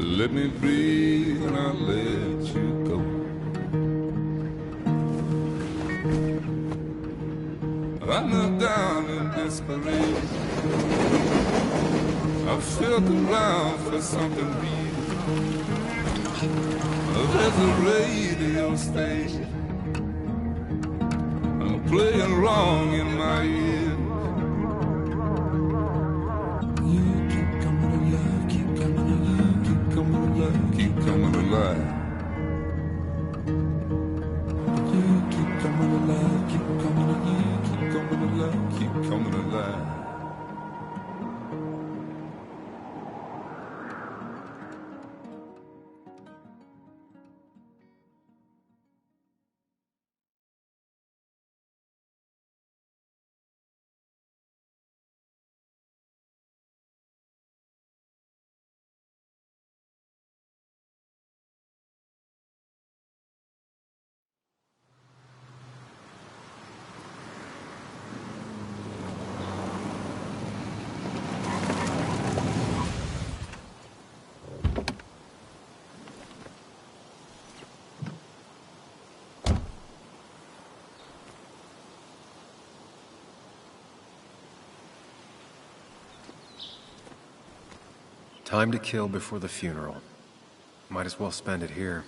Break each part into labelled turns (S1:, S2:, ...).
S1: Let me breathe and I'll let you go. I knelt down in desperation. I felt around for something real. There's a radio station playing wrong in my ear. You keep coming alive, keep coming alive, keep coming alive, keep coming alive. You keep coming alive, keep coming alive, keep coming alive, keep coming alive.
S2: Time to kill before the funeral. Might as well spend it here.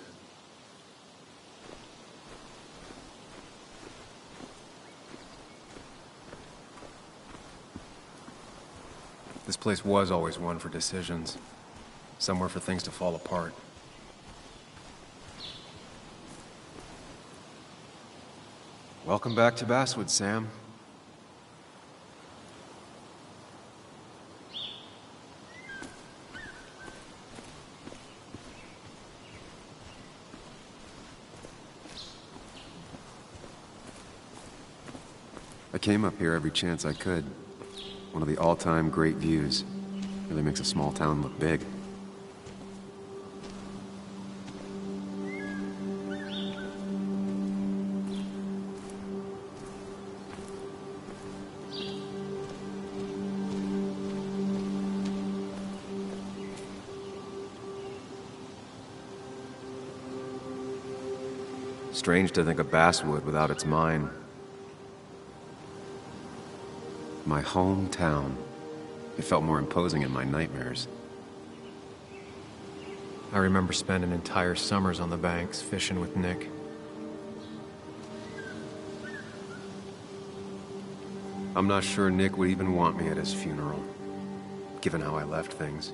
S2: This place was always one for decisions. Somewhere for things to fall apart. Welcome back to Basswood, Sam. I came up here every chance I could. One of the all-time great views. Really makes a small town look big. Strange to think of Basswood without its mine. My hometown. It felt more imposing in my nightmares. I remember spending entire summers on the banks, fishing with Nick. I'm not sure Nick would even want me at his funeral, given how I left things.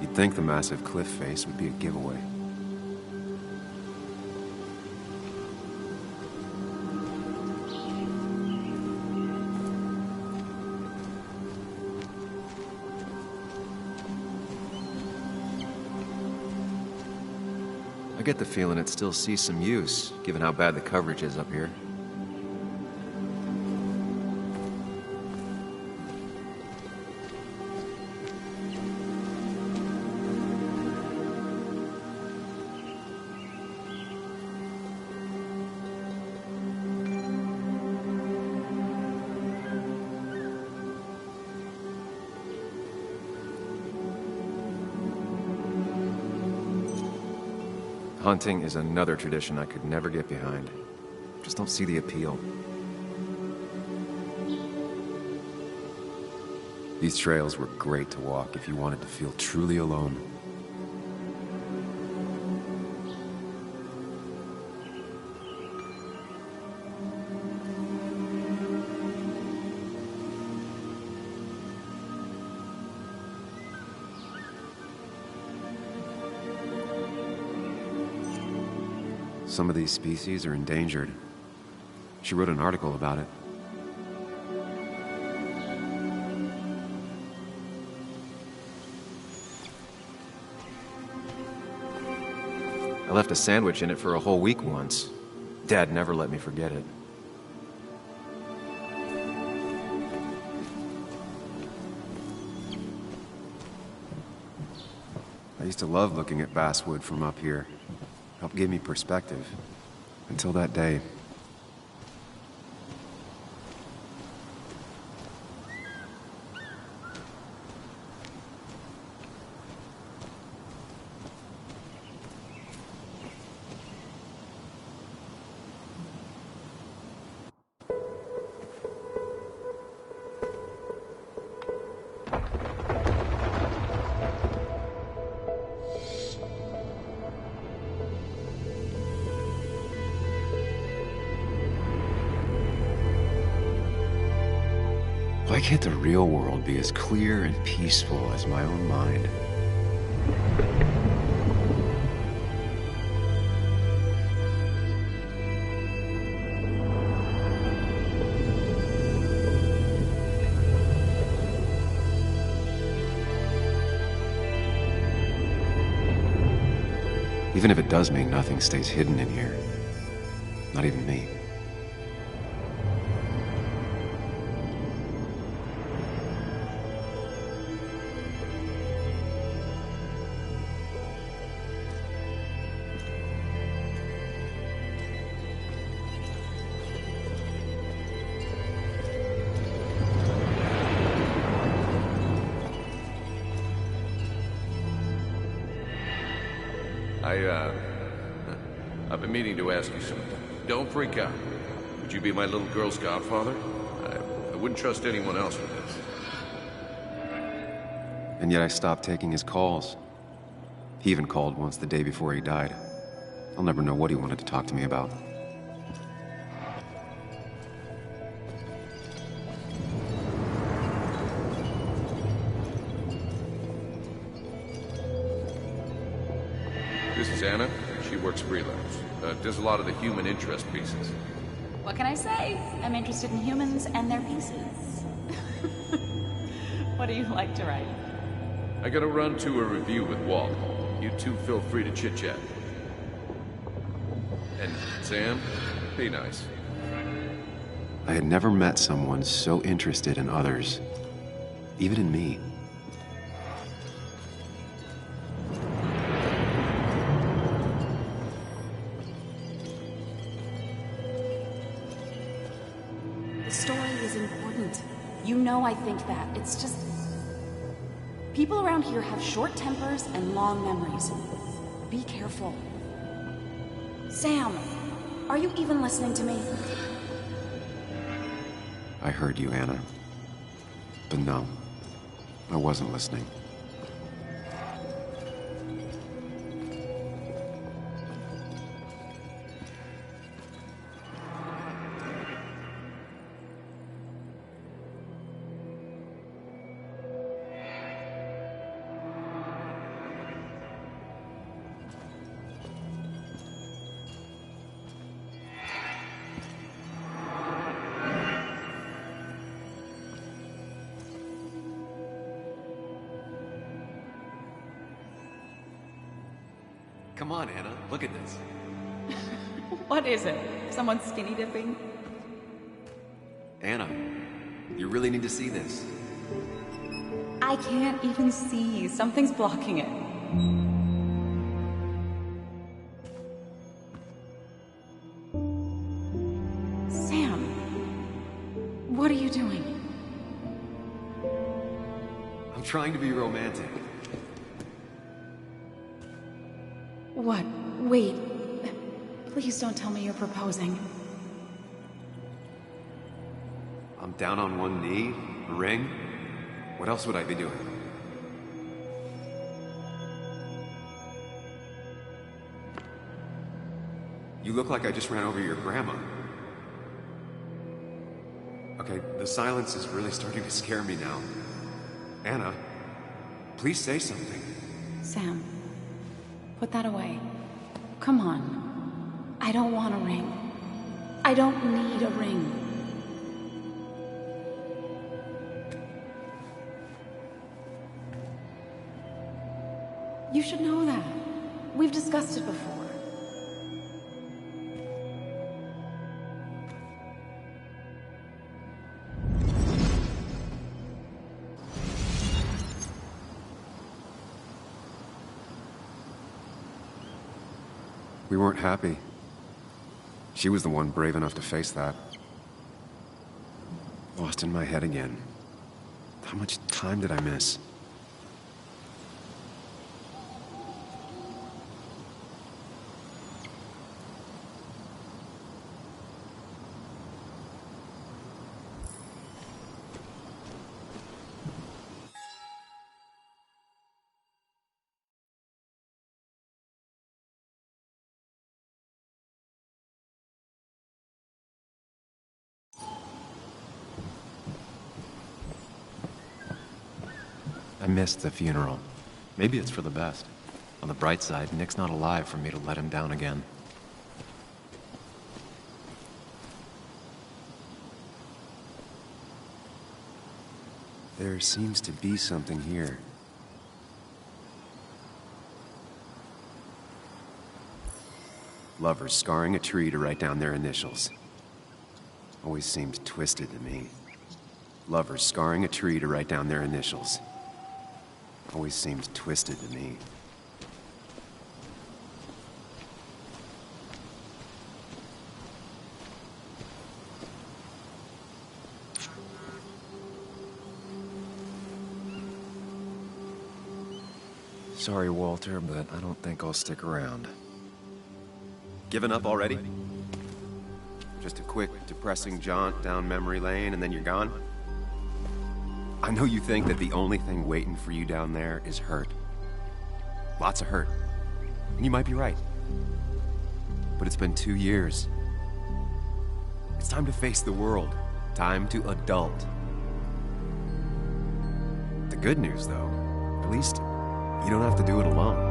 S2: You'd think the massive cliff face would be a giveaway. I get the feeling it still sees some use, given how bad the coverage is up here. Hunting is another tradition I could never get behind. Just don't see the appeal. These trails were great to walk if you wanted to feel truly alone. Some of these species are endangered. She wrote an article about it. I left a sandwich in it for a whole week once. Dad never let me forget it. I used to love looking at basswood from up here. Helped give me perspective. Until that day. Why can't the real world be as clear and peaceful as my own mind? Even if it does mean nothing stays hidden in here. Not even me.
S3: I've been meaning to ask you something. Don't freak out. Would you be my little girl's godfather? I wouldn't trust anyone else with this.
S2: And yet I stopped taking his calls. He even called once the day before he died. I'll never know what he wanted to talk to me about.
S3: This is Anna. She works freelance. Does a lot of the human interest pieces.
S4: What can I say? I'm interested in humans and their pieces. What do you like to write?
S3: I gotta run to a review with Walt. You two feel free to chit-chat. And Sam, be nice.
S2: I had never met someone so interested in others, even in me.
S4: The story is important. You know I think that. It's just... people around here have short tempers and long memories. Be careful. Sam, are you even listening to me?
S2: I heard you, Anna. But no, I wasn't listening. Come on, Anna, look at this.
S4: What is it? Someone skinny dipping?
S2: Anna, you really need to see this.
S4: I can't even see. Something's blocking it. Sam, what are you doing?
S2: I'm trying to be romantic.
S4: What? Wait. Please don't tell me you're proposing.
S2: I'm down on one knee, a ring. What else would I be doing? You look like I just ran over your grandma. Okay, the silence is really starting to scare me now. Anna, please say something.
S4: Sam, put that away. Come on. I don't want a ring. I don't need a ring. You should know that. We've discussed it before.
S2: We weren't happy. She was the one brave enough to face that. Lost in my head again. How much time did I miss? I missed the funeral. Maybe it's for the best. On the bright side, Nick's not alive for me to let him down again. There seems to be something here. Lovers scarring a tree to write down their initials. Always seemed twisted to me. Lovers scarring a tree to write down their initials. Always seemed twisted to me. Sorry, Walter, but I don't think I'll stick around. Given up already? Just a quick, depressing jaunt down memory lane and then you're gone? I know you think that the only thing waiting for you down there is hurt. Lots of hurt. And you might be right. But it's been 2 years. It's time to face the world. Time to adult. The good news, though, at least you don't have to do it alone.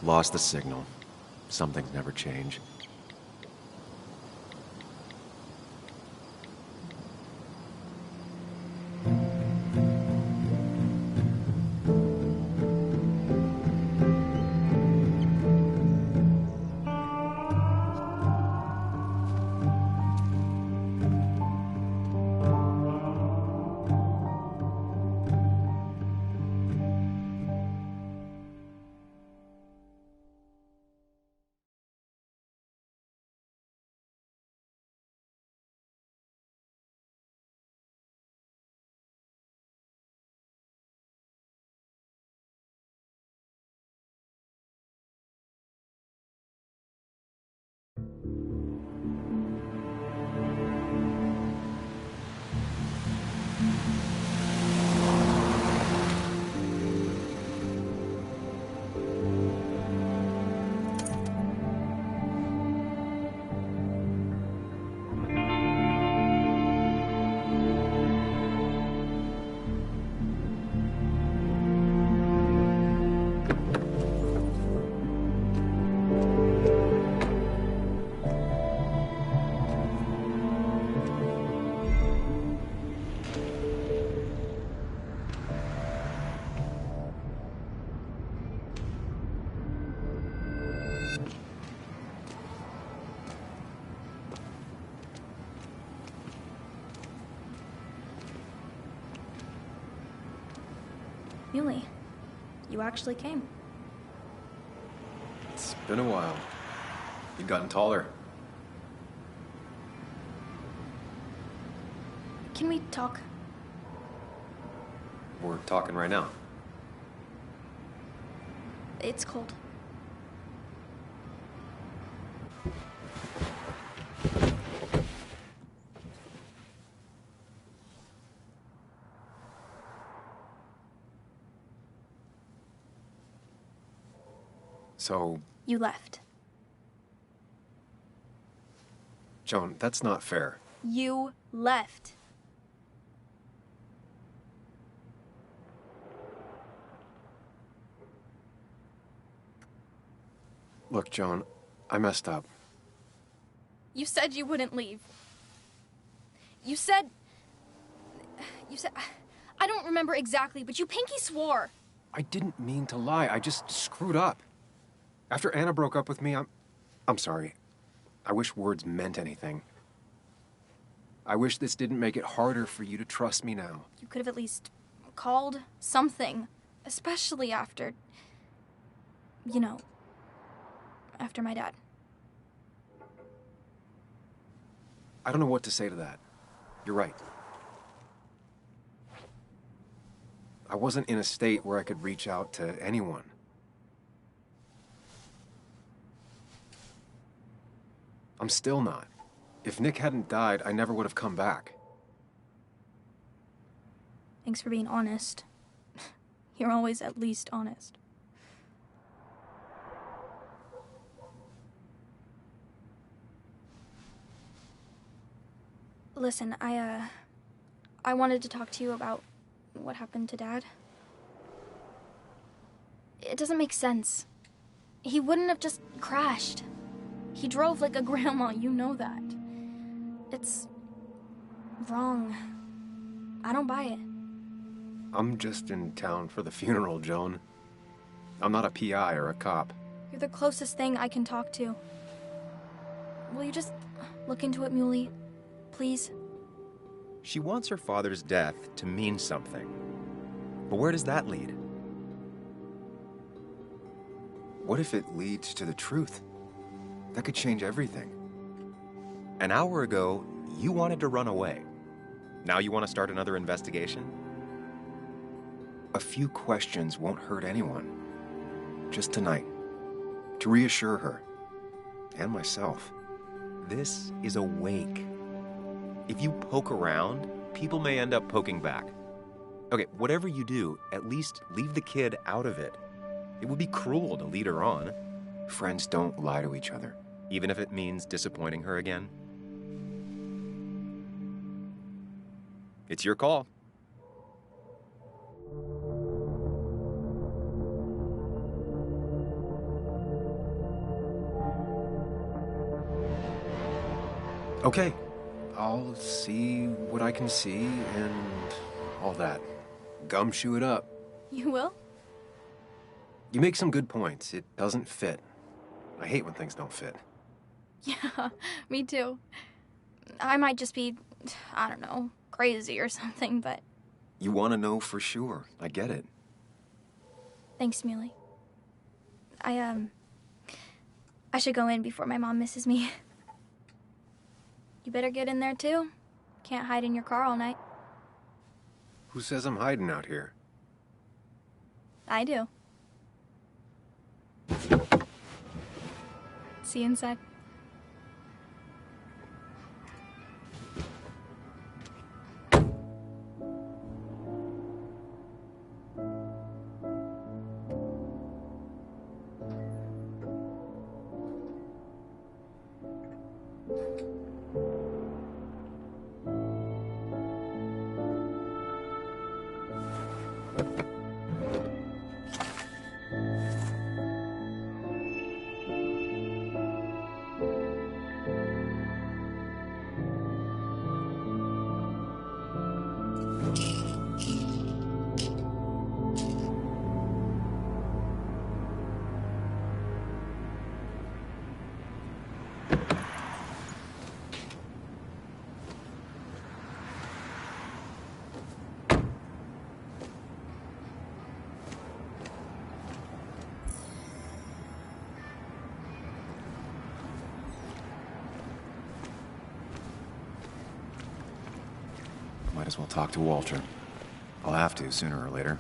S2: Lost the signal. Some things never change.
S5: Yuli, you actually came.
S2: It's been a while. You've gotten taller.
S5: Can we talk?
S2: We're talking right now.
S5: It's cold.
S2: So,
S5: You left.
S2: Joan, that's not fair.
S5: You left.
S2: Look, Joan, I messed up.
S5: You said you wouldn't leave. You said... I don't remember exactly, but you pinky swore.
S2: I didn't mean to lie. I just screwed up. After Anna broke up with me, I'm sorry. I wish words meant anything. I wish this didn't make it harder for you to trust me now.
S5: You could have at least called something, especially after... you know, after my dad.
S2: I don't know what to say to that. You're right. I wasn't in a state where I could reach out to anyone. I'm still not. If Nick hadn't died, I never would have come back.
S5: Thanks for being honest. You're always at least honest. Listen, I wanted to talk to you about what happened to Dad. It doesn't make sense. He wouldn't have just crashed. He drove like a grandma, you know that. It's wrong. I don't buy it.
S2: I'm just in town for the funeral, Joan. I'm not a PI or a cop.
S5: You're the closest thing I can talk to. Will you just look into it, Muley? Please?
S2: She wants her father's death to mean something. But where does that lead? What if it leads to the truth? That could change everything. An hour ago, you wanted to run away. Now you want to start another investigation? A few questions won't hurt anyone. Just tonight. To reassure her. And myself. This is a wake. If you poke around, people may end up poking back. Okay, whatever you do, at least leave the kid out of it. It would be cruel to lead her on. Friends don't lie to each other. Even if it means disappointing her again. It's your call. Okay, I'll see what I can see and all that. Gumshoe it up.
S5: You will?
S2: You make some good points. It doesn't fit. I hate when things don't fit.
S5: Yeah, me too. I might just be, I don't know, crazy or something, but...
S2: You want to know for sure. I get it.
S5: Thanks, Muley. I should go in before my mom misses me. You better get in there, too. Can't hide in your car all night.
S2: Who says I'm hiding out here?
S5: I do. See you inside.
S2: Might as well talk to Walter. I'll have to, sooner or later.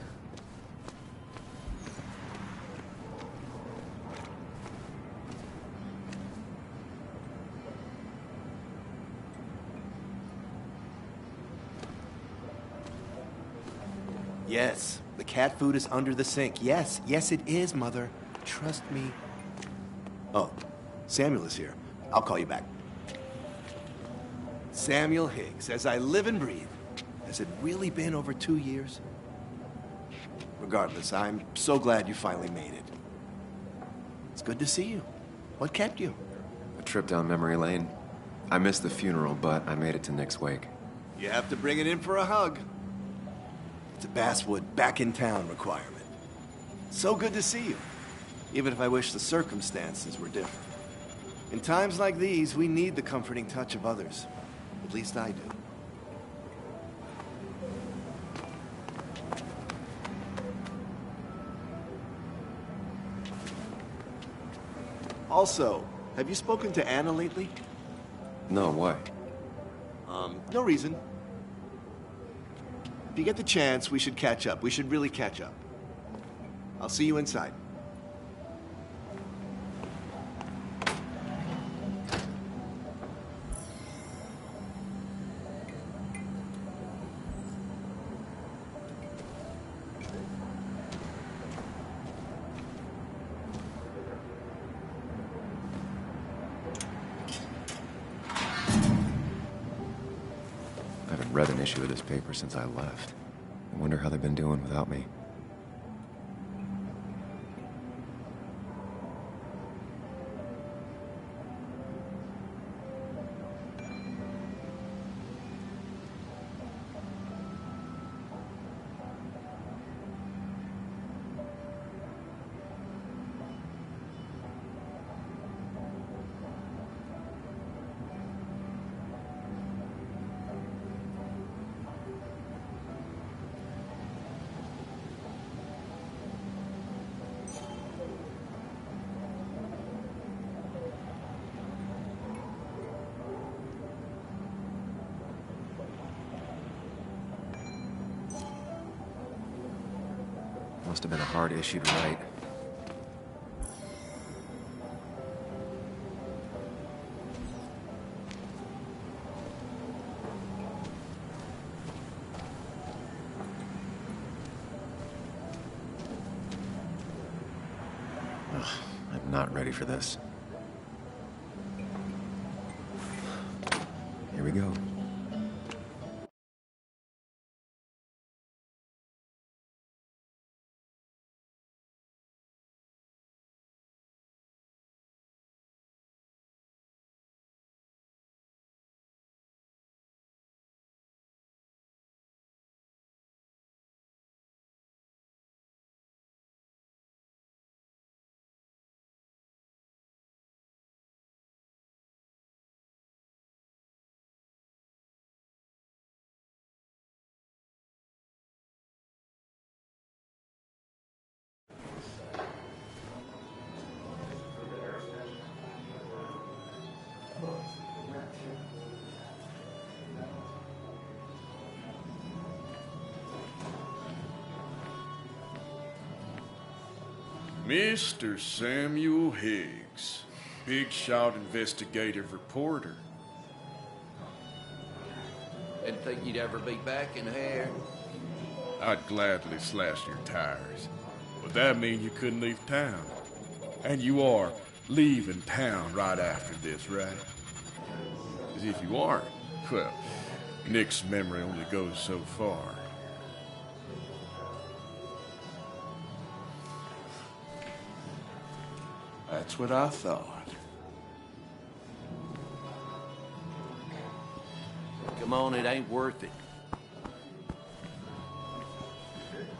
S6: Yes, the cat food is under the sink. Yes, yes it is, Mother. Trust me. Oh, Samuel is here. I'll call you back. Samuel Higgs, as I live and breathe. Has it really been over 2 years? Regardless, I'm so glad you finally made it. It's good to see you. What kept you?
S2: A trip down memory lane. I missed the funeral, but I made it to Nick's wake.
S6: You have to bring it in for a hug. It's a Basswood back-in-town requirement. So good to see you, even if I wish the circumstances were different. In times like these, we need the comforting touch of others. At least I do. Also, have you spoken to Anna lately?
S2: No, why?
S6: No reason. If you get the chance, we should catch up. We should really catch up. I'll see you inside.
S2: I haven't read an issue of this paper since I left. I wonder how they've been doing without me. Must have been a hard issue to write. Ugh, I'm not ready for this. Here we go.
S7: Mr. Samuel Higgs, big shot investigative reporter.
S3: Didn't think you'd ever be back in here.
S7: I'd gladly slash your tires, but that mean you couldn't leave town. And you are leaving town right after this, right? As if you aren't, well, Nick's memory only goes so far. That's what I thought.
S3: Come on, it ain't worth it.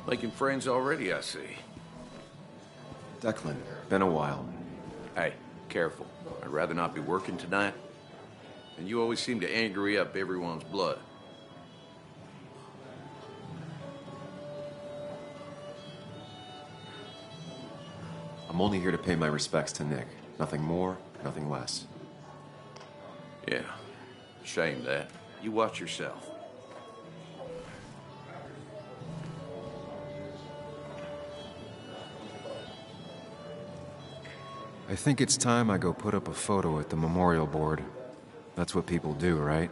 S3: Making friends already, I see.
S2: Declan, been a while.
S3: Hey, careful. I'd rather not be working tonight. And you always seem to angry up everyone's blood.
S2: I'm only here to pay my respects to Nick. Nothing more, nothing less.
S3: Yeah, shame that. You watch yourself.
S2: I think it's time I go put up a photo at the memorial board. That's what people do, right?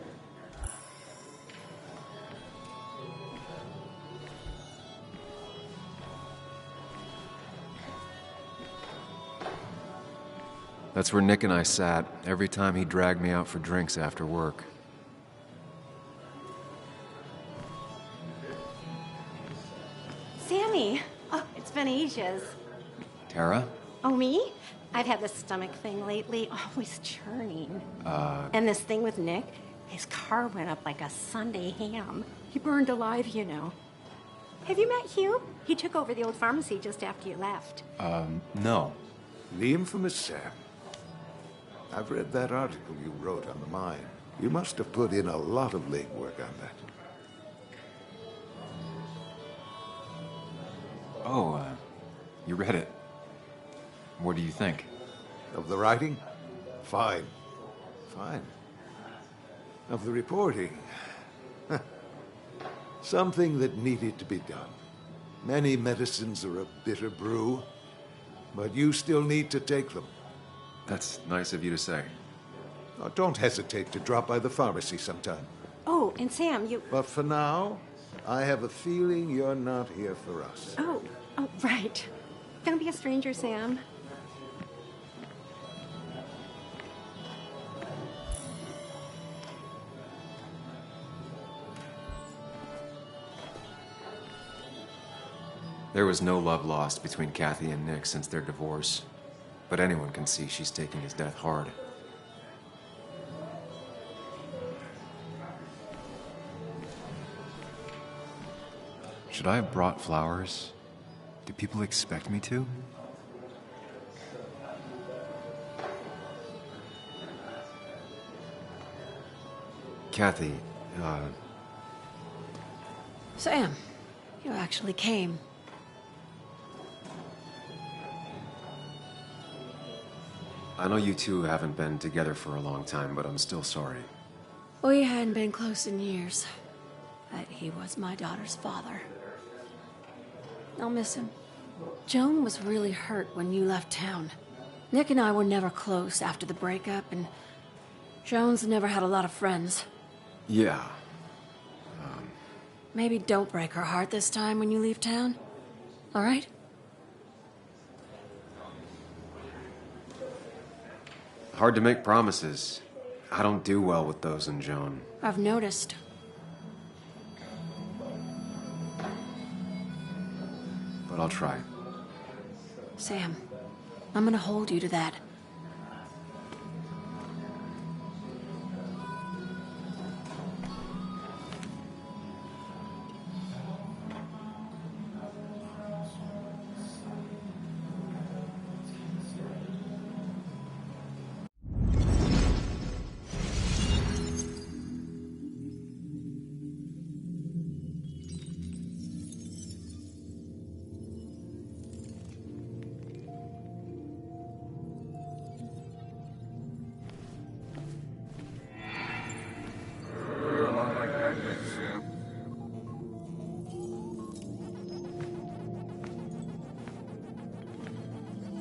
S2: That's where Nick and I sat every time he dragged me out for drinks after work.
S8: Oh, it's Venetia's.
S2: Tara?
S8: Oh, me? I've had this stomach thing lately, always churning. And this thing with Nick, his car went up like a Sunday ham. He burned alive, you know. Have you met Hugh? He took over the old pharmacy just after you left.
S2: No.
S9: The infamous Sam. I've read that article you wrote on the mine. You must have put in a lot of legwork on that.
S2: Oh, you read it. What do you think?
S9: Of the writing? Fine. Fine. Of the reporting? Something that needed to be done. Many medicines are a bitter brew, but you still need to take them.
S2: That's nice of you to say.
S9: Oh, don't hesitate to drop by the pharmacy sometime.
S8: Oh, and Sam, you...
S9: But for now, I have a feeling you're not here for us.
S8: Oh, right. Don't be a stranger, Sam.
S2: There was no love lost between Kathy and Nick since their divorce, but anyone can see she's taking his death hard. Should I have brought flowers? Do people expect me to? Kathy,
S8: Sam, you actually came.
S2: I know you two haven't been together for a long time, but I'm still sorry.
S8: We hadn't been close in years, but he was my daughter's father. I'll miss him. Joan was really hurt when you left town. Nick and I were never close after the breakup, and Joan's never had a lot of friends.
S2: Yeah.
S8: Maybe don't break her heart this time when you leave town, all right?
S2: Hard to make promises. I don't do well with those in Joan.
S8: I've noticed.
S2: But I'll try.
S8: Sam, I'm gonna hold you to that.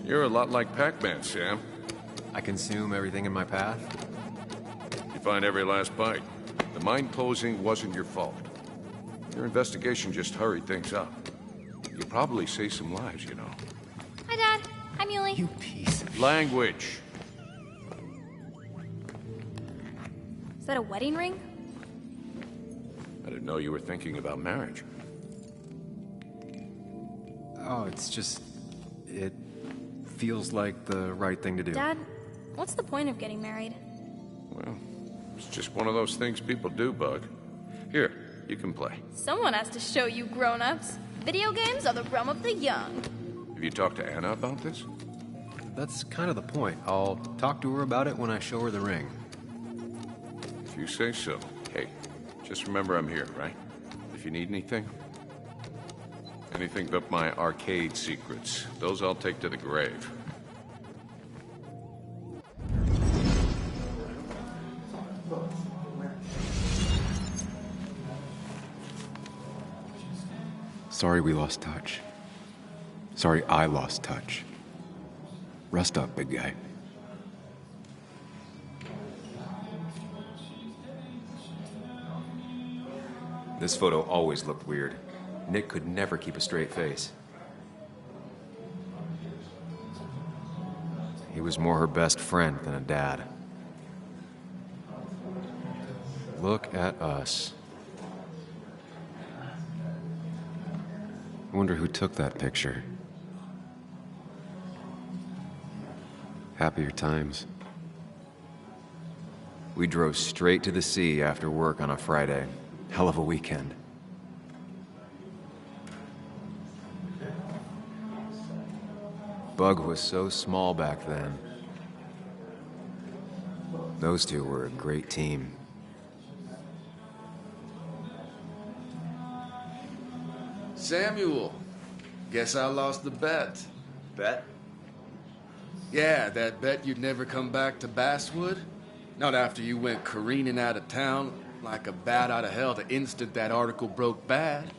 S3: You're a lot like Pac-Man, Sam.
S2: I consume everything in my path?
S3: You find every last bite. The mine closing wasn't your fault. Your investigation just hurried things up. You probably saved some lives, you know.
S5: Hi, Dad. Hi, Muley.
S2: You piece of...
S3: Language.
S5: Is that a wedding ring?
S3: I didn't know you were thinking about marriage.
S2: Oh, it's just... It feels like the right thing to do.
S5: Dad, what's the point of getting married?
S3: Well, it's just one of those things people do, Bug. Here, you can play.
S5: Someone has to show you grown-ups. Video games are the realm of the young.
S3: Have you talked to Anna about this?
S2: That's kind of the point. I'll talk to her about it when I show her the ring.
S3: If you say so. Hey, just remember I'm here, right? If you need anything. Anything but my arcade secrets. Those I'll take to the grave.
S2: Sorry we lost touch. Sorry I lost touch. Rest up, big guy. This photo always looked weird. Nick could never keep a straight face. He was more her best friend than a dad. Look at us. I wonder who took that picture. Happier times. We drove straight to the sea after work on a Friday. Hell of a weekend. Bug was so small back then. Those two were a great team.
S7: Samuel, guess I lost the bet.
S2: Bet?
S7: Yeah, that bet you'd never come back to Basswood? Not after you went careening out of town like a bat out of hell the instant that article broke bad.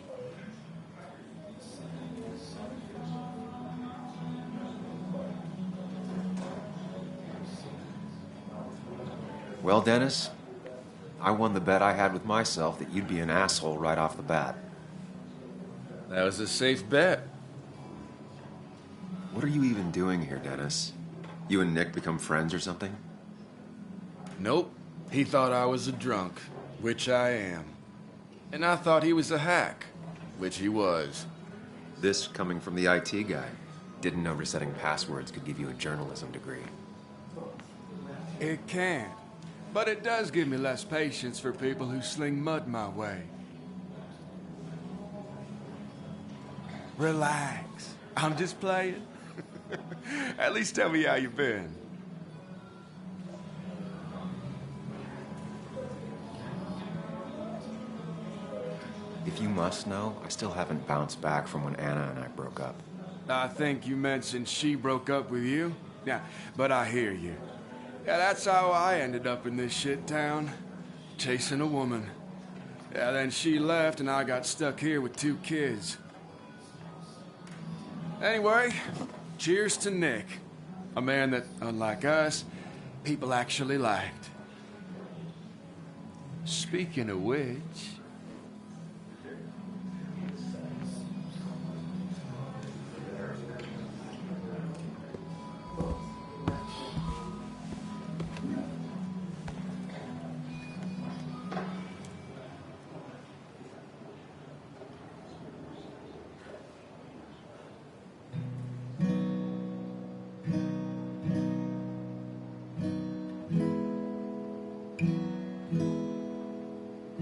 S2: Well, Dennis, I won the bet I had with myself that you'd be an asshole right off the bat.
S7: That was a safe bet.
S2: What are you even doing here, Dennis? You and Nick become friends or something?
S7: Nope. He thought I was a drunk, which I am. And I thought he was a hack, which he was.
S2: This coming from the IT guy. Didn't know resetting passwords could give you a journalism degree.
S7: It can. But it does give me less patience for people who sling mud my way. Relax. I'm just playing. At least tell me how you've been.
S2: If you must know, I still haven't bounced back from when Anna and I broke up.
S7: I think you mentioned she broke up with you. Yeah, but I hear you. Yeah, that's how I ended up in this shit town. Chasing a woman. Yeah, then she left and I got stuck here with 2 kids. Anyway, cheers to Nick. A man that, unlike us, people actually liked. Speaking of which...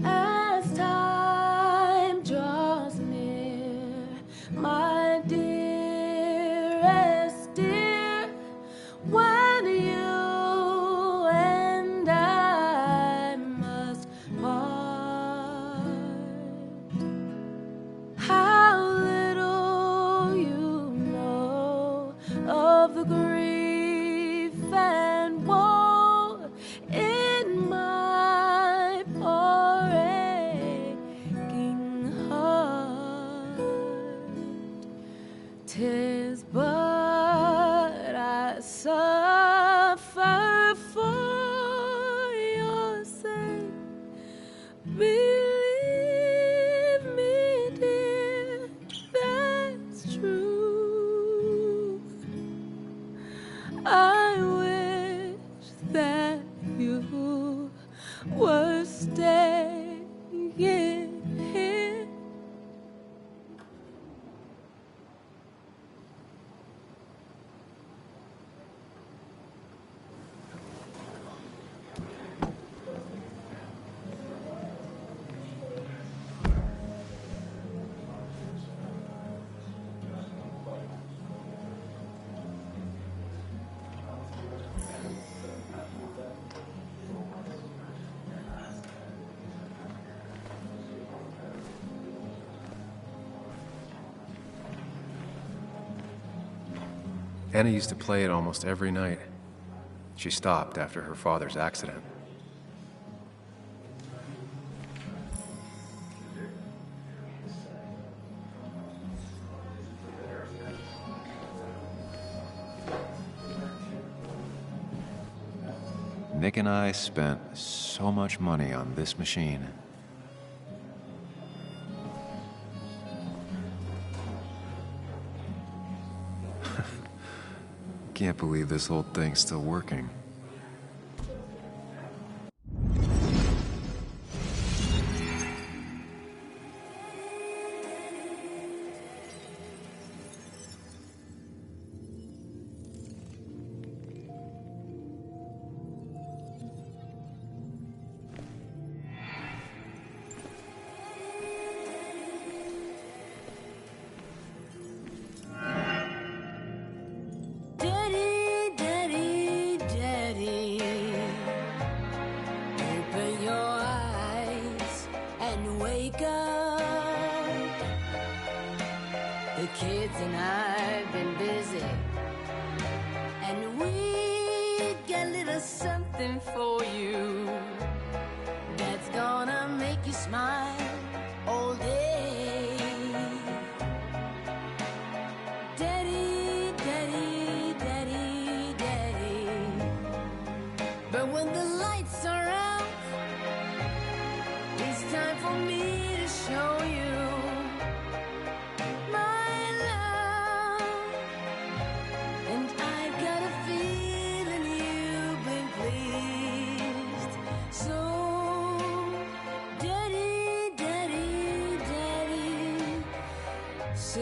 S10: As time draws near, my dearest dear, when you and I must part, how little you know of the grief and woe in my poor aching heart. 'Tis but I suffer for your sake. Believe me, dear, that's true. I wish that you were staying here.
S2: Anna used to play it almost every night. She stopped after her father's accident. Nick and I spent so much money on this machine. Can't believe this whole thing's still working.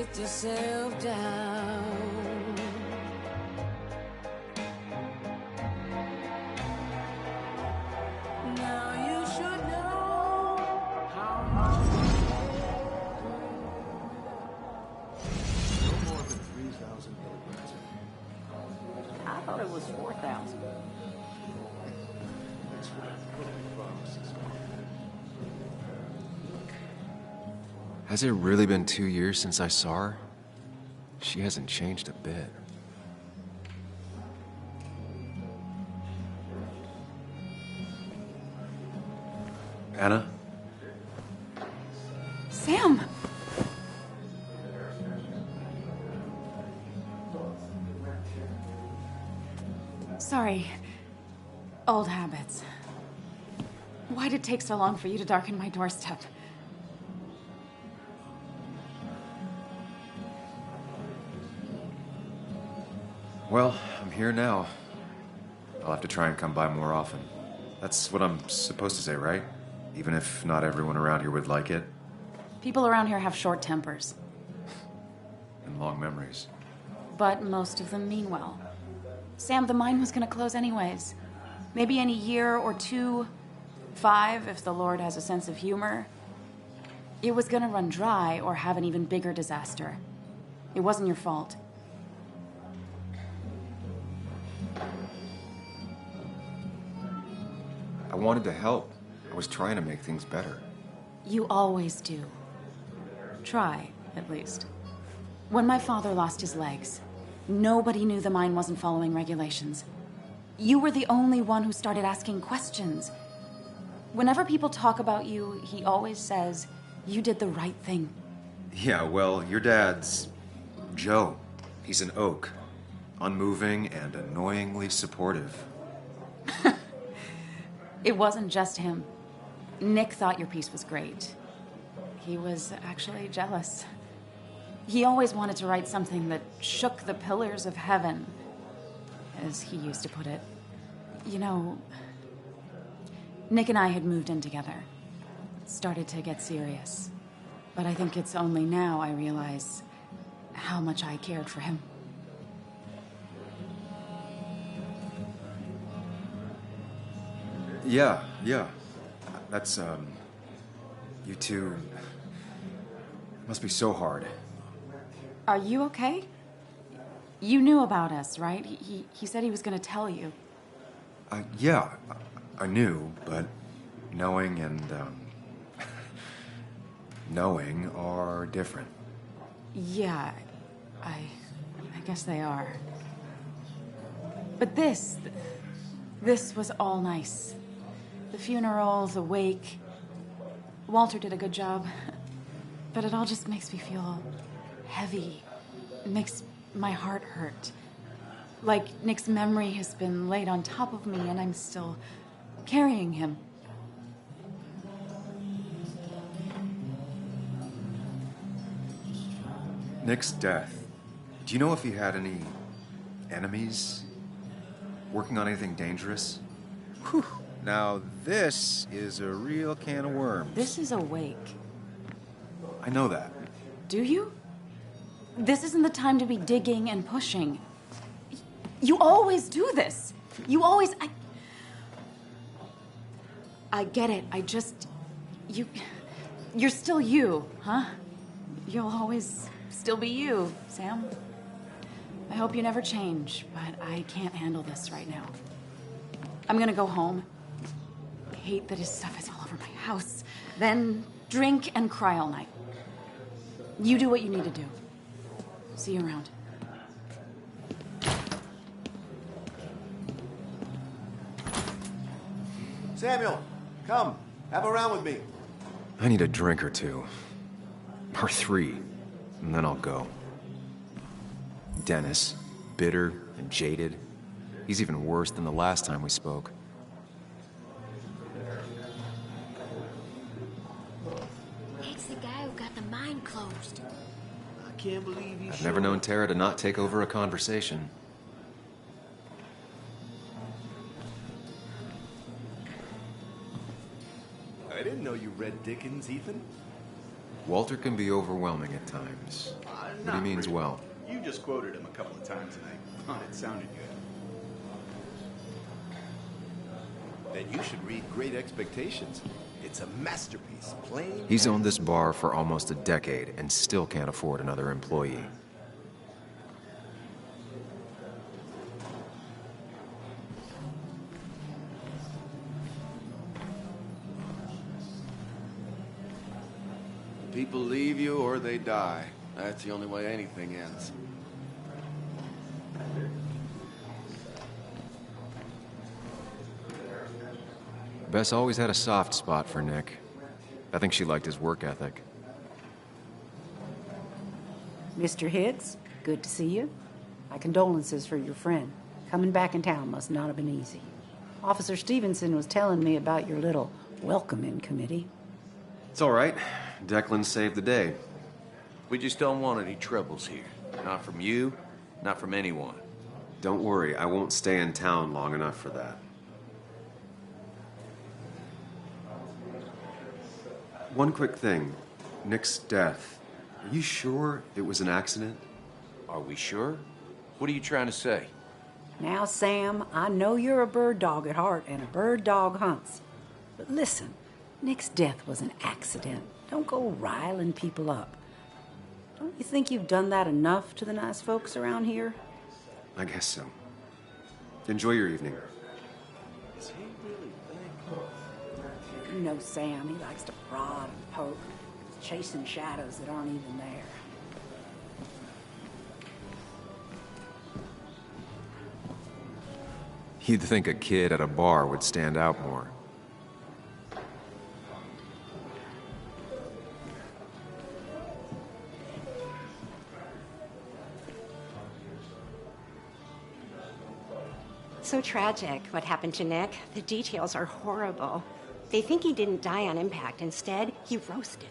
S8: let yourself down. Now you should know how much.
S9: No more than 3,000 milligrams.
S8: I thought it was 4,000.
S9: That's what I'm putting promises on.
S2: Has it really been 2 years since I saw her? She hasn't changed a bit. Anna?
S4: Sam! Sorry. Old habits. Why did it take so long for you to darken my doorstep?
S2: Well, I'm here now. I'll have to try and come by more often. That's what I'm supposed to say, right? Even if not everyone around here would like it.
S4: People around here have short tempers,
S2: And long memories.
S4: but most of them mean well. Sam, the mine was gonna close anyways. Maybe in a year or 2, 5, if the Lord has a sense of humor. It was gonna run dry or have an even bigger disaster. It wasn't your fault.
S2: I wanted to help. I was trying to make things better.
S4: You always do. Try, at least. When my father lost his legs, nobody knew the mine wasn't following regulations. You were the only one who started asking questions. Whenever people talk about you, he always says, you did the right thing.
S2: Yeah, well, your dad's Joe. He's an oak. Unmoving and annoyingly supportive.
S4: It wasn't just him. Nick thought your piece was great. He was actually jealous. He always wanted to write something that shook the pillars of heaven, as he used to put it. You know, Nick and I had moved in together. It started to get serious. But I think it's only now I realize how much I cared for him.
S2: Yeah. That's, you two... must be so hard.
S4: Are you okay? You knew about us, right? He said he was going to tell you.
S2: Yeah, I knew, but knowing and, knowing are different.
S4: Yeah, I guess they are. But this was all nice. The funeral, the wake. Walter did a good job. But it all just makes me feel heavy. It makes my heart hurt. Like Nick's memory has been laid on top of me and I'm still carrying him.
S2: Nick's death. Do you know if he had any enemies? Working on anything dangerous? Whew. Now this is a real can of worms.
S4: This is a wake.
S2: I know that.
S4: Do you? This isn't the time to be digging and pushing. You always do this. You always... I get it. I just... You're still you, huh? You'll always still be you, Sam. I hope you never change, but I can't handle this right now. I'm gonna go home. I hate that his stuff is all over my house. Then drink and cry all night. You do what you need to do. See you around.
S6: Samuel, come. Have a round with me.
S2: I need a drink or two. Or 3. And then I'll go. Dennis, bitter and jaded. He's even worse than the last time we spoke.
S11: It's the guy who got the mine closed.
S6: I can't believe you
S2: I've never known Tara to not take over a conversation.
S6: I didn't know you read Dickens, Ethan.
S2: Walter can be overwhelming at times. But he means well.
S12: You just quoted him a couple of times and I thought it sounded good.
S6: Then you should read Great Expectations. It's a masterpiece, plain.
S2: He's owned this bar for almost a decade and still can't afford another employee.
S6: People leave you or they die. That's the only way anything ends.
S2: Bess always had a soft spot for Nick. I think she liked his work ethic.
S13: Mr. Hicks, good to see you. My condolences for your friend. Coming back in town must not have been easy. Officer Stevenson was telling me about your little welcoming committee.
S2: It's all right. Declan saved the day.
S3: We just don't want any troubles here. Not from you, not from anyone.
S2: Don't worry, I won't stay in town long enough for that. One quick thing. Nick's death. Are you sure it was an accident?
S3: Are we sure? What are you trying to say?
S13: Now, Sam, I know you're a bird dog at heart and a bird dog hunts. But listen, Nick's death was an accident. Don't go riling people up. Don't you think you've done that enough to the nice folks around here?
S2: I guess so. Enjoy your evening.
S13: You know Sam, he likes to prod and poke, chasing shadows that aren't even there.
S2: You'd think a kid at a bar would stand out more.
S14: So tragic, what happened to Nick. The details are horrible. They think he didn't die on impact. Instead, he roasted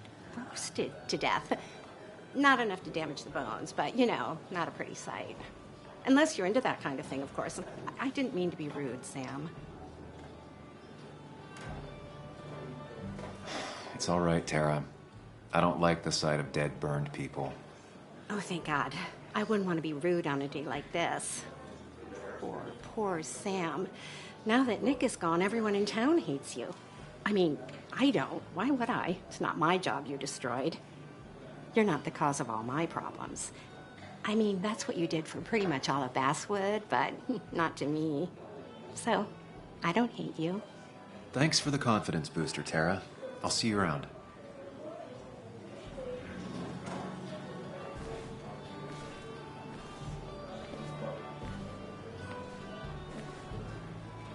S14: to death. Not enough to damage the bones, but, you know, not a pretty sight. Unless you're into that kind of thing, of course. I didn't mean to be rude, Sam.
S2: It's all right, Tara. I don't like the sight of dead, burned people.
S14: Oh, thank God. I wouldn't want to be rude on a day like this. Poor Sam. Now that Nick is gone, everyone in town hates you. I mean, I don't. Why would I? It's not my job you destroyed. You're not the cause of all my problems. I mean, that's what you did for pretty much all of Basswood, but not to me. So, I don't hate you.
S2: Thanks for the confidence booster, Tara. I'll see you around.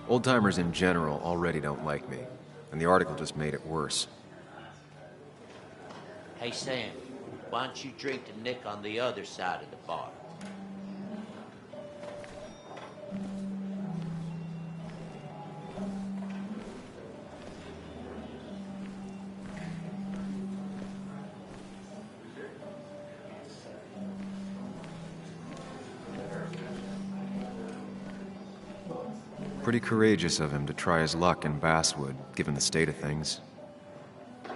S2: Old-timers in general already don't like me, and the article just made it worse.
S15: Hey, Sam, why don't you drink to Nick on the other side of the bar?
S2: Pretty courageous of him to try his luck in Basswood, given the state of things.
S11: Thought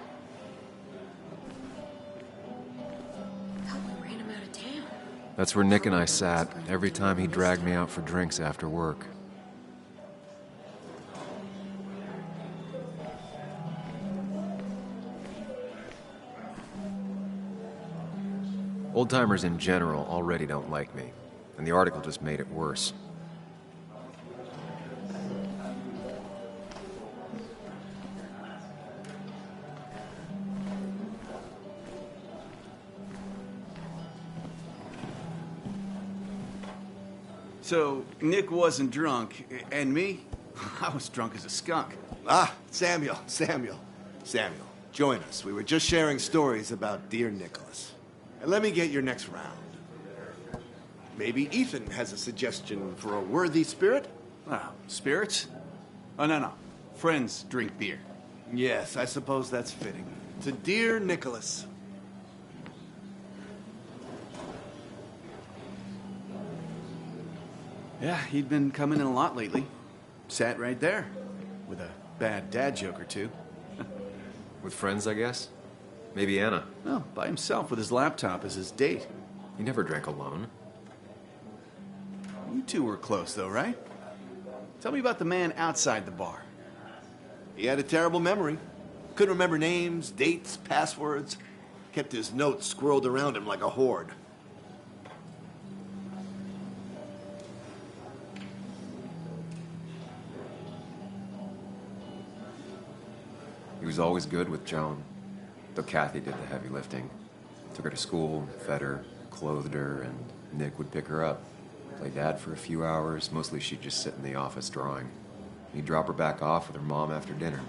S11: we ran him out of town.
S2: That's where Nick and I sat every time he dragged me out for drinks after work. Old-timers in general already don't like me, and the article just made it worse.
S12: So, Nick wasn't drunk, and me? I was drunk as a skunk.
S6: Ah, Samuel. Join us. We were just sharing stories about dear Nicholas. And let me get your next round. Maybe Ethan has a suggestion for a worthy spirit?
S12: Ah, spirits? Oh, no. Friends drink beer.
S6: Yes, I suppose that's fitting. To dear Nicholas.
S12: Yeah, he'd been coming in a lot lately. Sat right there. With a bad dad joke or two.
S2: With friends, I guess? Maybe Anna.
S12: No, by himself with his laptop as his date.
S2: He never drank alone.
S12: You two were close, though, right? Tell me about the man outside the bar.
S6: He had a terrible memory. Couldn't remember names, dates, passwords. Kept his notes squirreled around him like a hoard.
S2: He was always good with Joan, though Kathy did the heavy lifting. Took her to school, fed her, clothed her, and Nick would pick her up. Play dad for a few hours. Mostly she'd just sit in the office drawing. He'd drop her back off with her mom after dinner.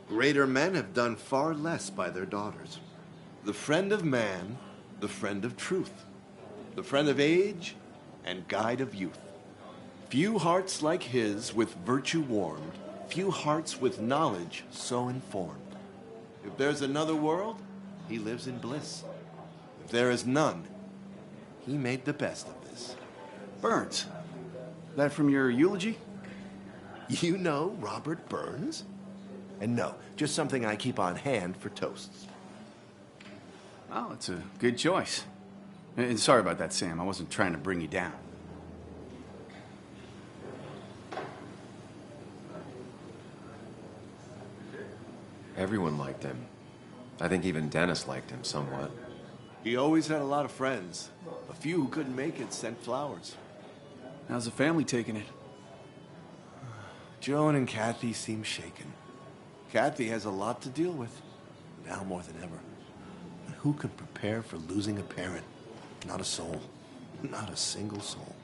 S6: Greater men have done far less by their daughters. The friend of man, the friend of truth. The friend of age and guide of youth. Few hearts like his with virtue warmed. Few hearts with knowledge so informed. If there's another world, he lives in bliss. If there is none, he made the best of this.
S12: Burns. That from your eulogy?
S6: You know Robert Burns? And no, just something I keep on hand for toasts.
S12: Well, it's a good choice. And sorry about that, Sam. I wasn't trying to bring you down.
S2: Everyone liked him. I think even Dennis liked him somewhat.
S6: He always had a lot of friends. A few who couldn't make it sent flowers.
S12: How's the family taking it?
S6: Joan and Kathy seem shaken. Kathy has a lot to deal with, now more than ever. And who can prepare for losing a parent? Not a soul. Not a single soul.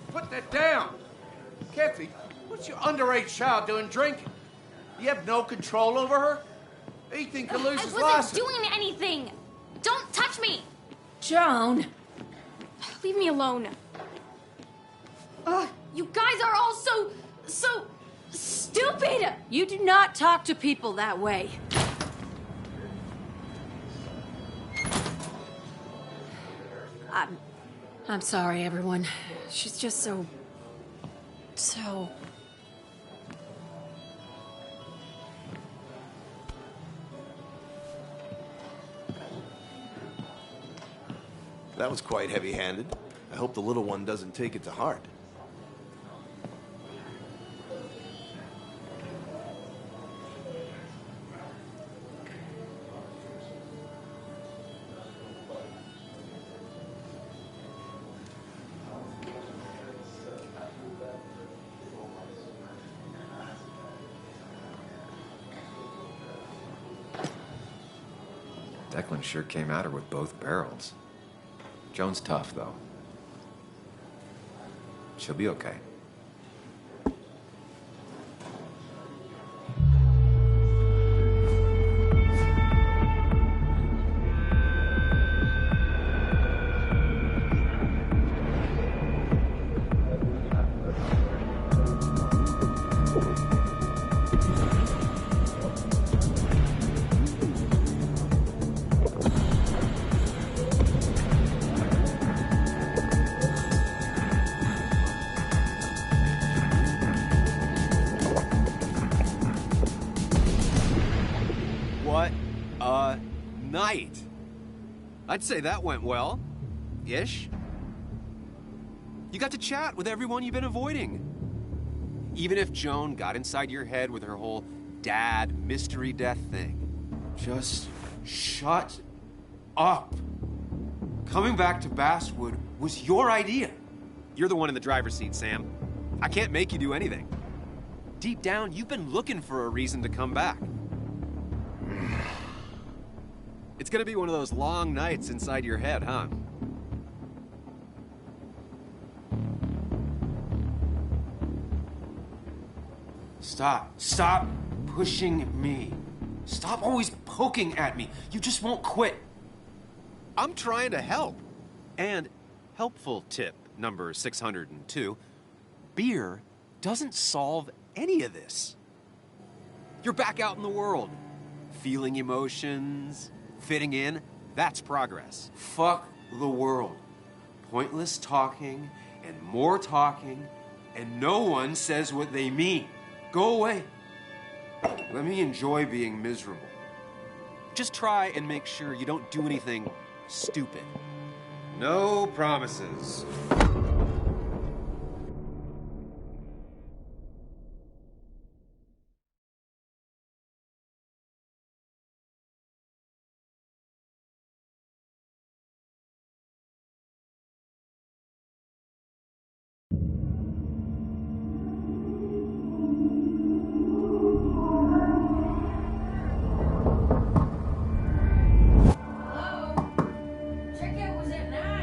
S16: Put that down! Kathy, what's your underage child doing drinking? You have no control over her? Ethan could lose his
S17: I wasn't
S16: license.
S17: doing anything! Don't touch me!
S8: Joan!
S17: Leave me alone. Ugh, you guys are all so stupid!
S8: You do not talk to people that way. I'm sorry, everyone. She's just so...
S6: That was quite heavy-handed. I hope the little one doesn't take it to heart.
S2: Declan sure came at her with both barrels. Joan's tough, though. She'll be okay. Night. I'd say that went well. Ish. You got to chat with everyone you've been avoiding. Even if Joan got inside your head with her whole dad mystery death thing. Just shut up. Coming back to Basswood was your idea. You're the one in the driver's seat, Sam. I can't make you do anything. Deep down, you've been looking for a reason to come back. It's gonna be one of those long nights inside your head, huh? Stop pushing me. Stop always poking at me. You just won't quit. I'm trying to help. And helpful tip number 602, beer doesn't solve any of this. You're back out in the world, feeling emotions, fitting in. That's progress. Fuck the world. pointless talking and more talking, and no one says what they mean. Go away. Let me enjoy being miserable. Just try and make sure you don't do anything stupid. No promises.
S17: Checkout was at 9.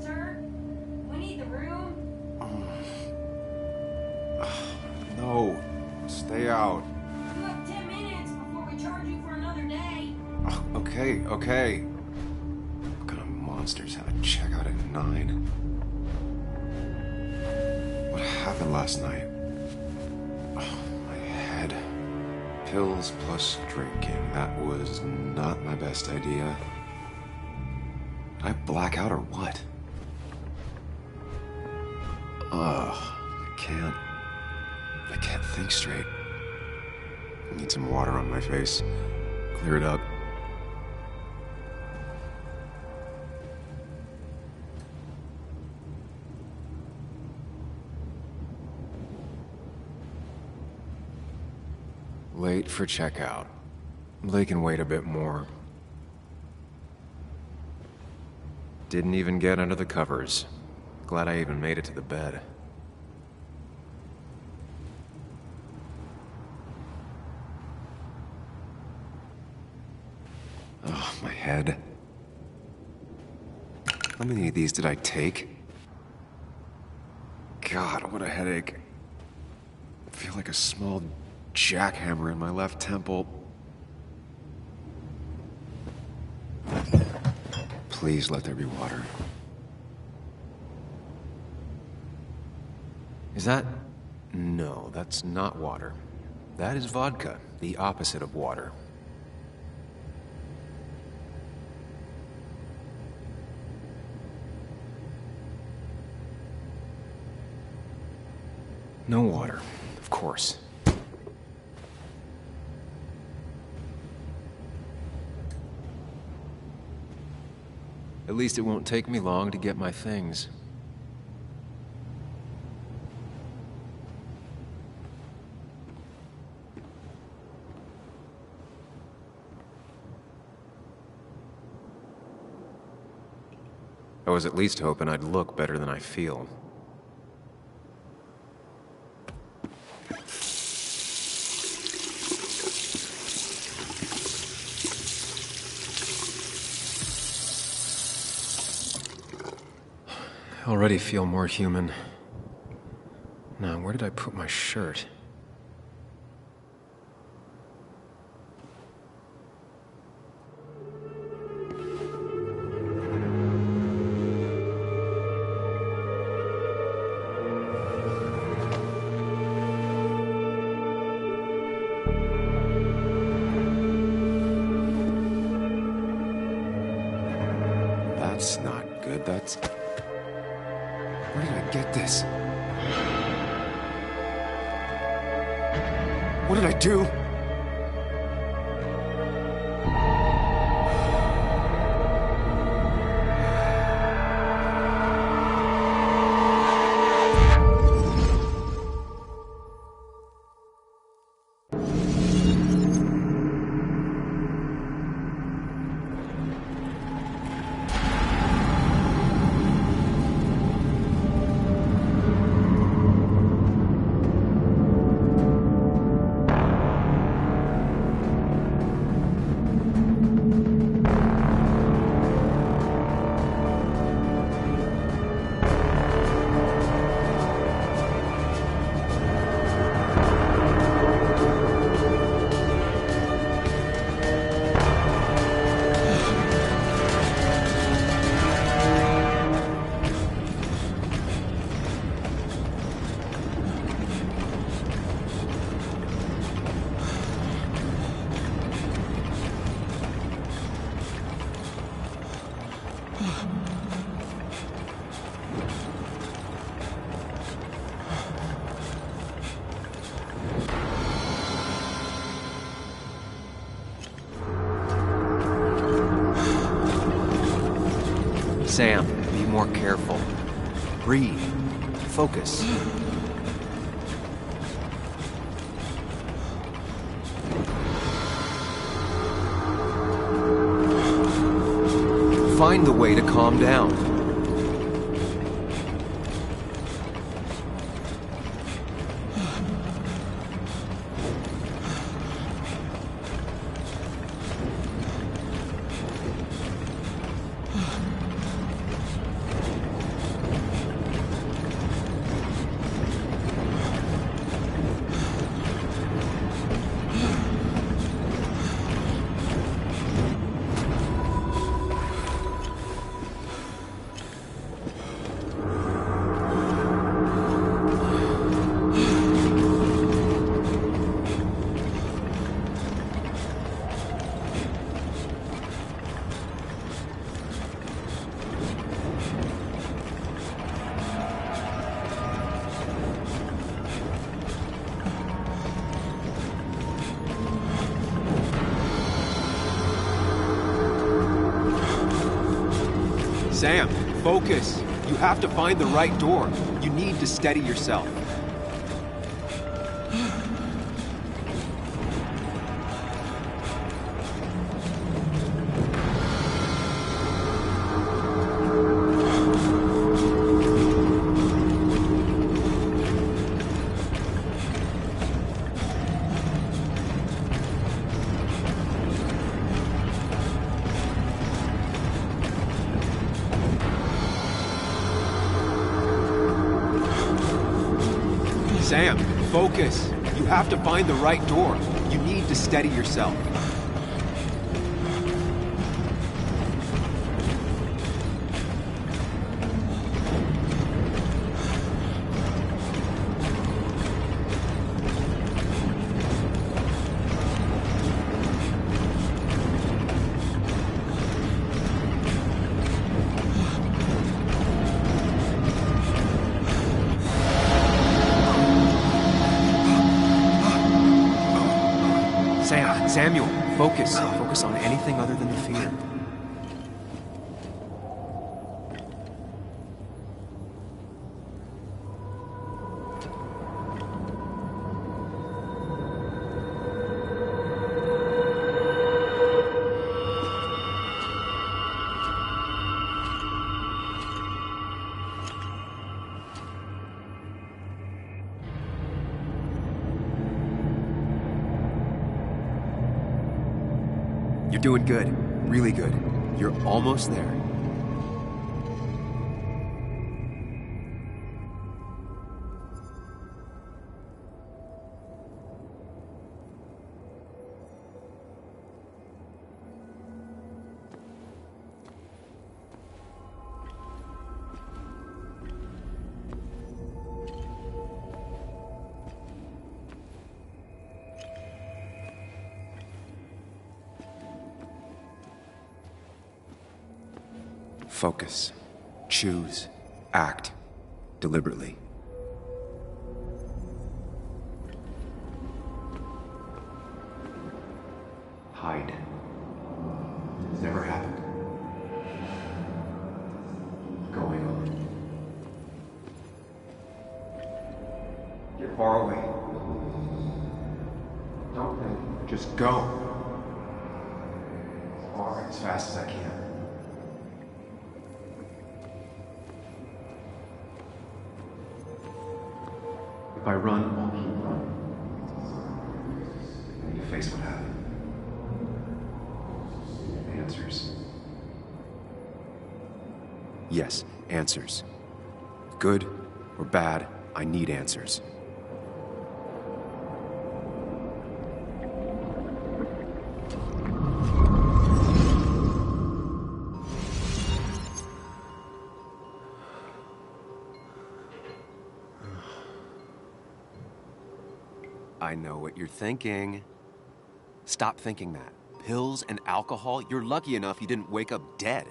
S17: Sir, we need the room.
S2: No, stay out.
S17: You have 10 minutes before we charge you for another day.
S2: Okay. What kind of monsters have a checkout at 9? What happened last night? Oh, my head. Pills plus drinking. That was not my best idea. Did I black out or what? I can't think straight. I need some water on my face. Clear it up. Late for checkout. They can wait a bit more. Didn't even get under the covers. Glad I even made it to the bed. Oh, my head. How many of these did I take? God, what a headache. I feel like a small jackhammer in my left temple. Please let there be water. Is that... No, that's not water. That is vodka, the opposite of water. No water, of course. At least it won't take me long to get my things. I was at least hoping I'd look better than I feel. I already feel more human. Now, where did I put my shirt? That's not good. That's... Where did I get this? What did I do? Sam, be more careful. Breathe. Focus. Find the way to calm down. Sam, focus. You have to find the right door. You need to steady yourself. Sam, focus. You have to find the right door. You need to steady yourself. Samuel, focus. Focus on anything other than the fear. You're doing good. Really good. You're almost there. Focus. Choose. Act. Deliberately. Hide. It's never happened. Going on. Get far away. Don't think. Just go. As far, as fast as I can. If I run, I'll keep running. I need to face what happened. Answers. Yes, answers. Good or bad, I need answers. I know what you're thinking. Stop thinking that. Pills and alcohol, you're lucky enough you didn't wake up dead.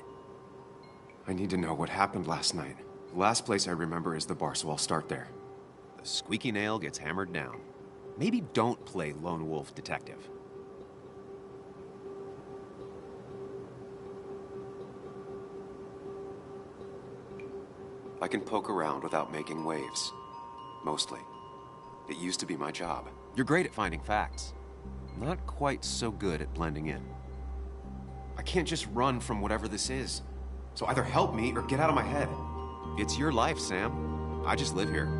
S2: I need to know what happened last night. The last place I remember is the bar, so I'll start there. The squeaky nail gets hammered down. Maybe don't play lone wolf detective. I can poke around without making waves. Mostly. It used to be my job. You're great at finding facts. Not quite so good at blending in. I can't just run from whatever this is. So either help me or get out of my head. It's your life, Sam. I just live here.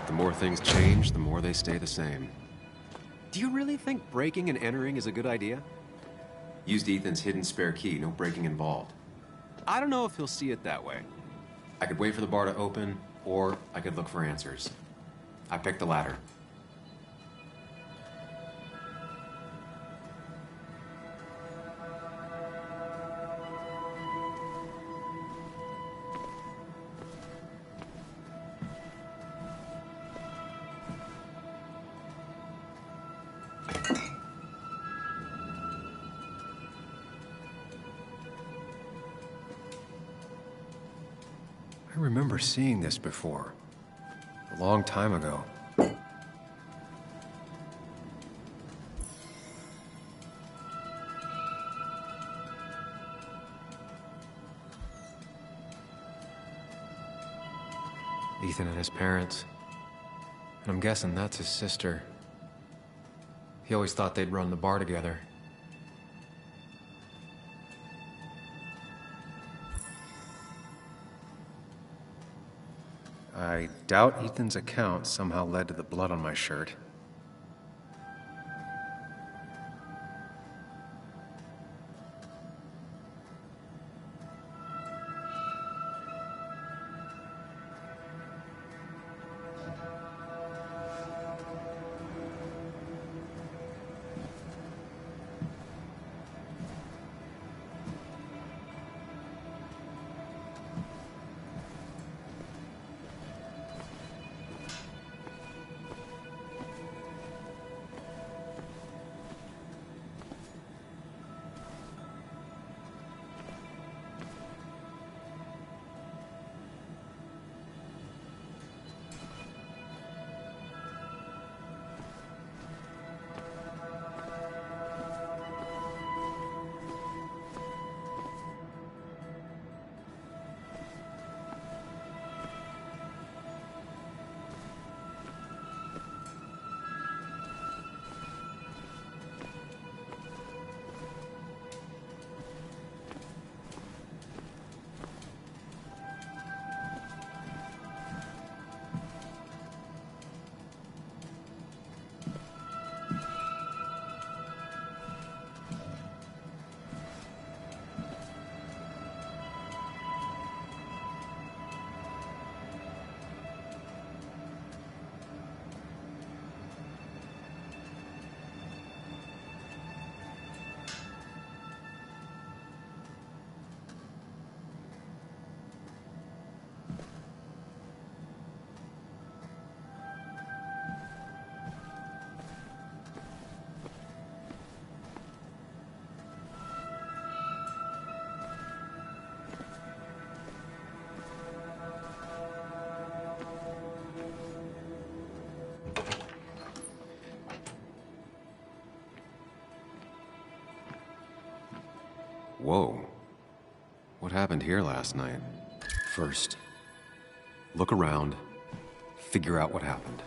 S2: The more things change, the more they stay the same. Do you really think breaking and entering is a good idea? Used Ethan's hidden spare key, no breaking involved. I don't know if he'll see it that way. I could wait for the bar to open, or I could look for answers. I picked the latter. I remember seeing this before. A long time ago. Ethan and his parents. And I'm guessing that's his sister. He always thought they'd run the bar together. I doubt Ethan's account somehow led to the blood on my shirt. Whoa. What happened here last night? First, look around, figure out what happened.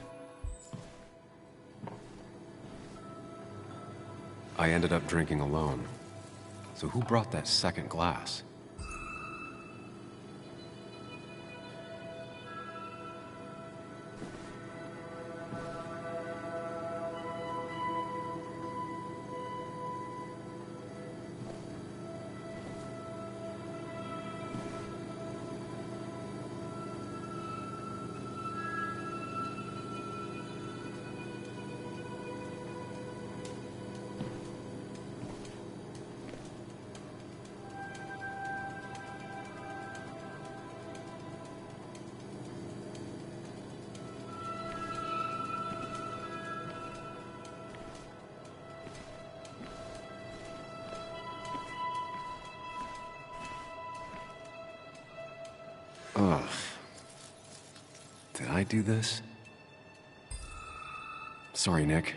S2: I ended up drinking alone. So who brought that second glass? do this? Sorry, Nick.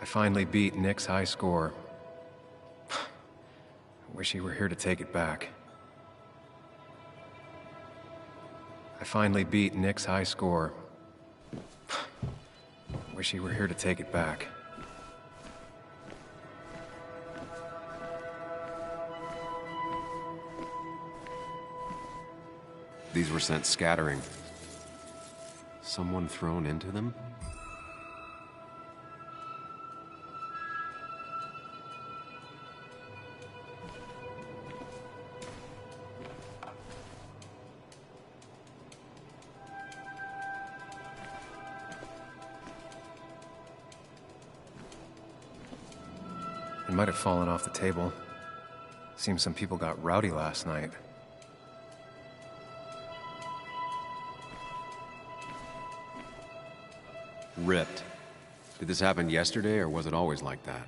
S2: I finally beat Nick's high score. I wish he were here to take it back. I finally beat Nick's high score. Wish he were here to take it back. These were sent scattering. Someone thrown into them? It might have fallen off the table. Seems some people got rowdy last night. Ripped. Did this happen yesterday, or was it always like that?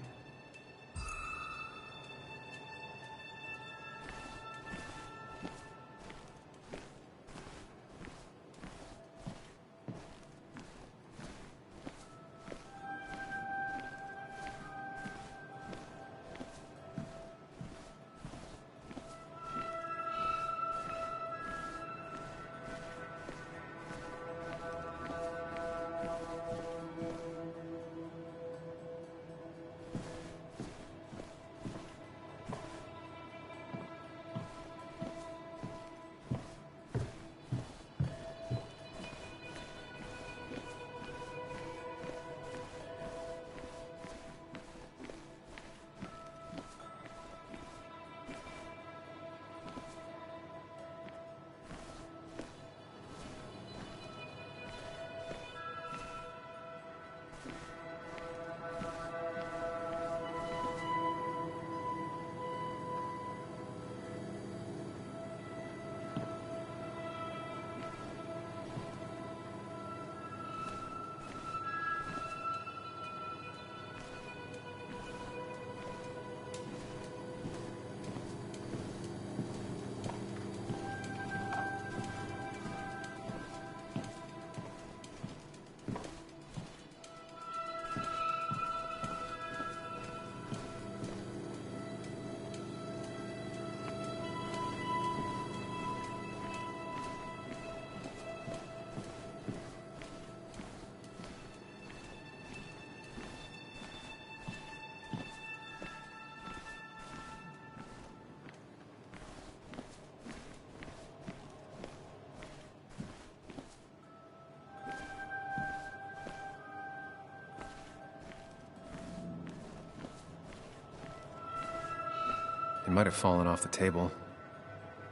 S2: might have fallen off the table.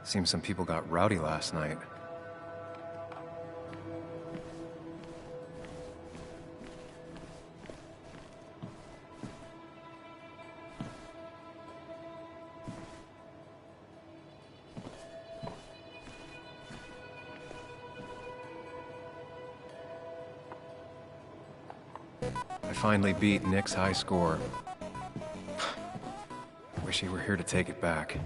S2: Seems some people got rowdy last night. I finally beat Nick's high score. Wish he were here to take it back.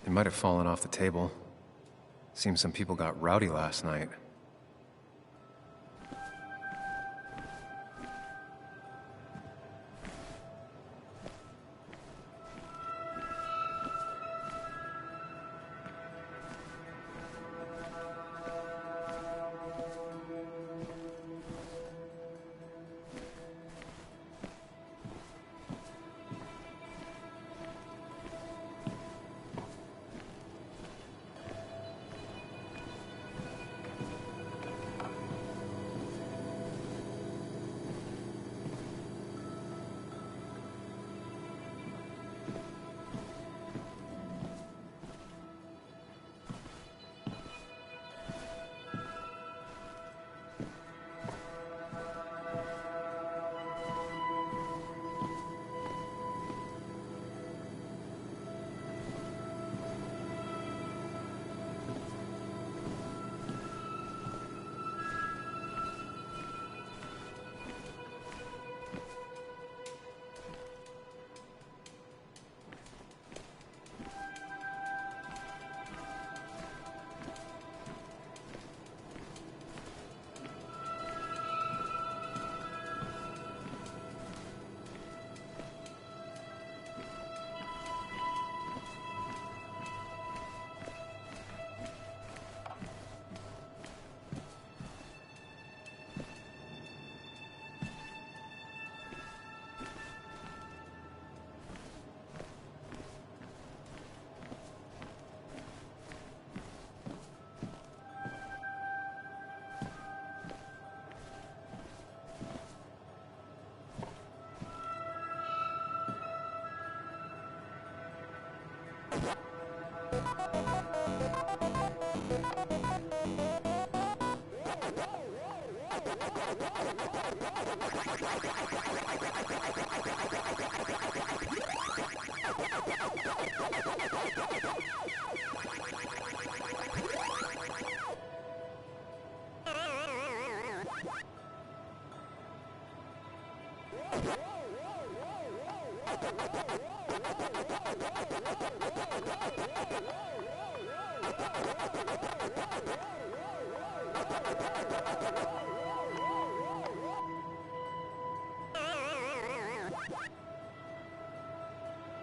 S2: It might have fallen off the table. Seems some people got rowdy last night.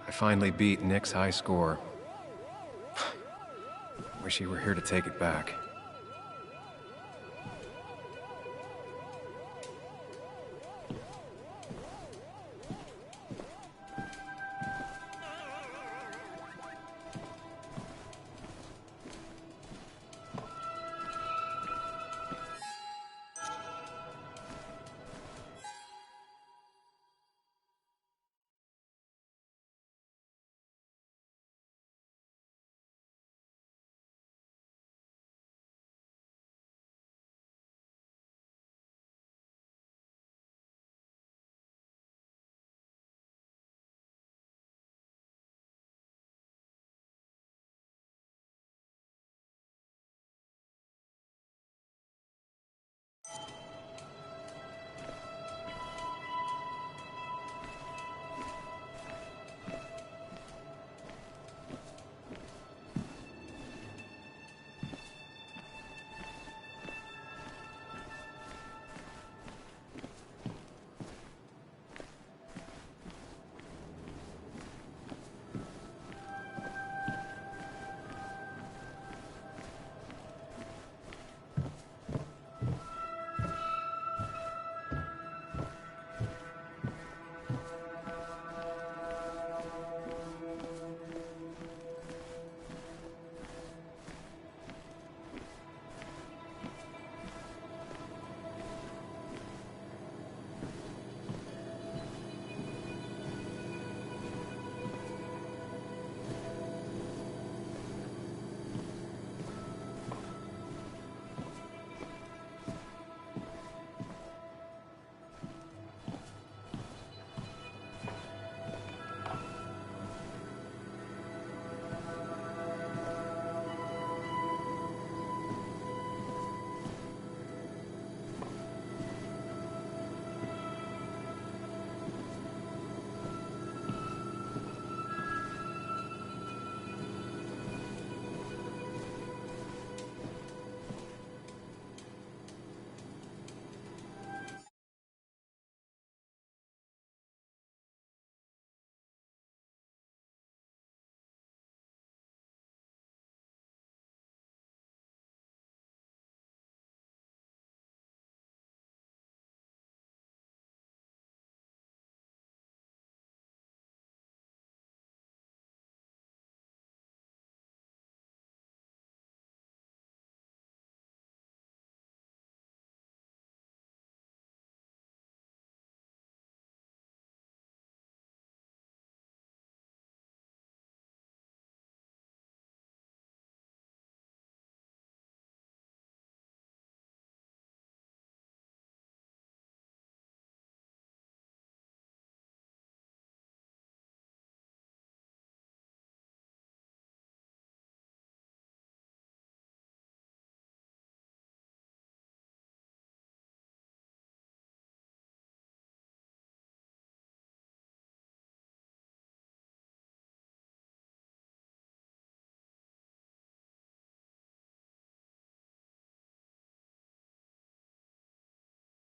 S2: I finally beat Nick's high score. Wish he were here to take it back.